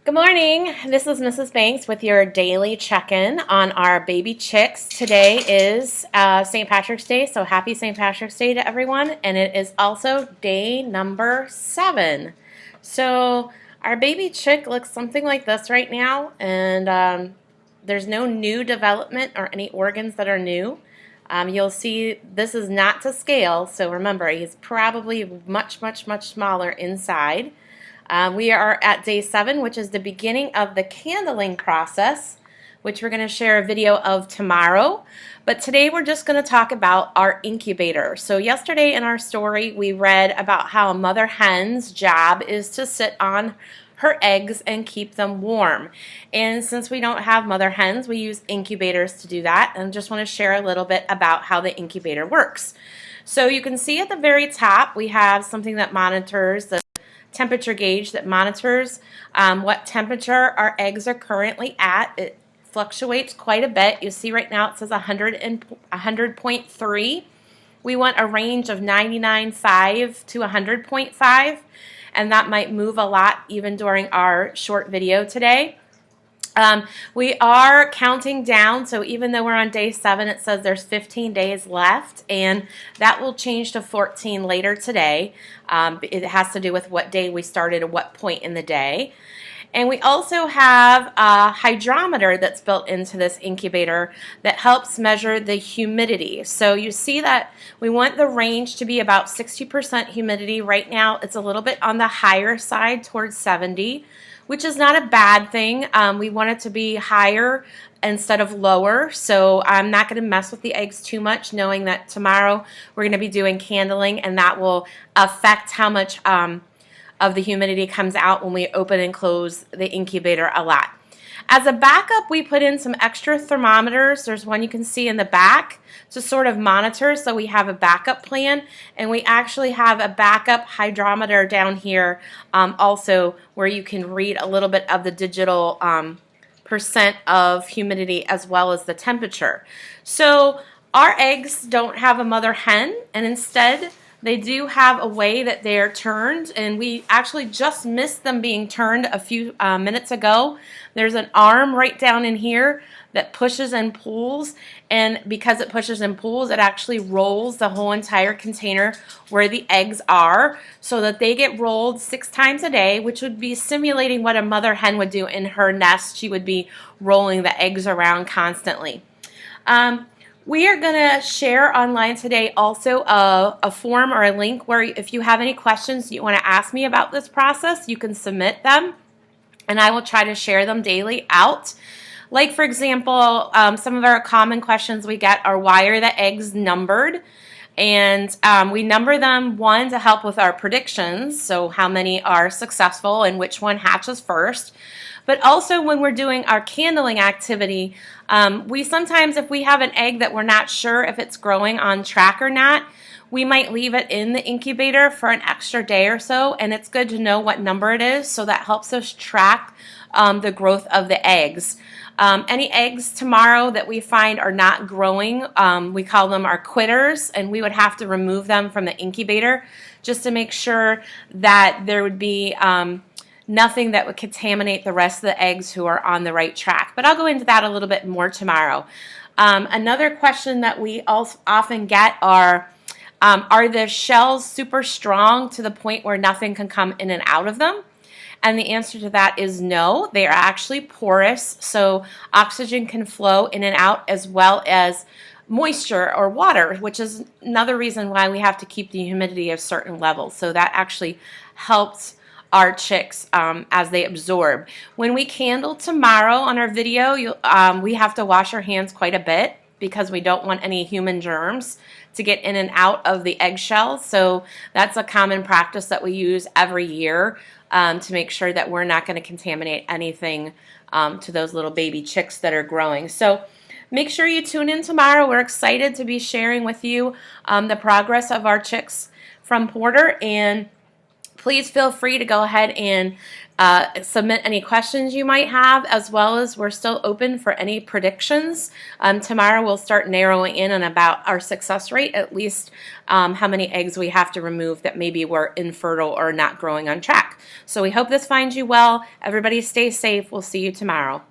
Good morning. This is Mrs. Banks with your daily check-in on our baby chicks. Today is St. Patrick's Day, so happy St. Patrick's Day to everyone. And it is also day number 7. So our baby chick looks something like this right now, and there's no new development or any organs that are new. You'll see this is not to scale, so remember, he's probably much smaller inside. We are at day 7, which is the beginning of the candling process, which we're going to share a video of tomorrow. But today we're just going to talk about our incubator. So yesterday in our story, we read about how a mother hen's job is to sit on her eggs and keep them warm. And since we don't have mother hens, we use incubators to do that. And just want to share a little bit about how the incubator works. So you can see at the very top, we have something that monitors the temperature gauge that monitors what temperature our eggs are currently at. It fluctuates quite a bit. You see right now it says 100.3. We want a range of 99.5 to 100.5, and that might move a lot even during our short video today. We are counting down, so even though we're on day 7, it says there's 15 days left, and that will change to 14 later today. It has to do with what day we started at what point in the day. And we also have a hydrometer that's built into this incubator that helps measure the humidity. So you see that we want the range to be about 60% humidity. Right now it's a little bit on the higher side towards 70, which is not a bad thing. We want it to be higher instead of lower, so I'm not going to mess with the eggs too much, knowing that tomorrow we're going to be doing candling, and that will affect how much of the humidity comes out when we open and close the incubator a lot. As a backup, we put in some extra thermometers. There's one you can see in the back to sort of monitor, so we have a backup plan, and we actually have a backup hydrometer down here also, where you can read a little bit of the digital percent of humidity as well as the temperature. So our eggs don't have a mother hen, and instead they do have a way that they are turned, and we actually just missed them being turned a few minutes ago. There's an arm right down in here that pushes and pulls, and because it pushes and pulls, it actually rolls the whole entire container where the eggs are, so that they get rolled 6 times a day, which would be simulating what a mother hen would do in her nest. She would be rolling the eggs around constantly. We are going to share online today also a form or a link where if you have any questions you want to ask me about this process, you can submit them, and I will try to share them daily out. Like, for example, some of our common questions we get are, why are the eggs numbered? And we number them, one, to help with our predictions, so how many are successful and which one hatches first. But also when we're doing our candling activity, we sometimes, if we have an egg that we're not sure if it's growing on track or not, we might leave it in the incubator for an extra day or so, and it's good to know what number it is, so that helps us track the growth of the eggs. Any eggs tomorrow that we find are not growing, we call them our quitters, and we would have to remove them from the incubator just to make sure that there would be nothing that would contaminate the rest of the eggs who are on the right track. But I'll go into that a little bit more tomorrow. Another question that we also often get are the shells super strong to the point where nothing can come in and out of them? And the answer to that is no. They are actually porous, so oxygen can flow in and out, as well as moisture or water, which is another reason why we have to keep the humidity at certain levels. So that actually helps our chicks as they absorb. When we candle tomorrow on our video, we have to wash our hands quite a bit because we don't want any human germs to get in and out of the eggshells. So that's a common practice that we use every year to make sure that we're not going to contaminate anything to those little baby chicks that are growing. So make sure you tune in tomorrow. We're excited to be sharing with you the progress of our chicks from Porter, and please Please feel free to go ahead and submit any questions you might have, as well as we're still open for any predictions. Tomorrow we'll start narrowing in on about our success rate, at least how many eggs we have to remove that maybe were infertile or not growing on track. So we hope this finds you well. Everybody stay safe. We'll see you tomorrow.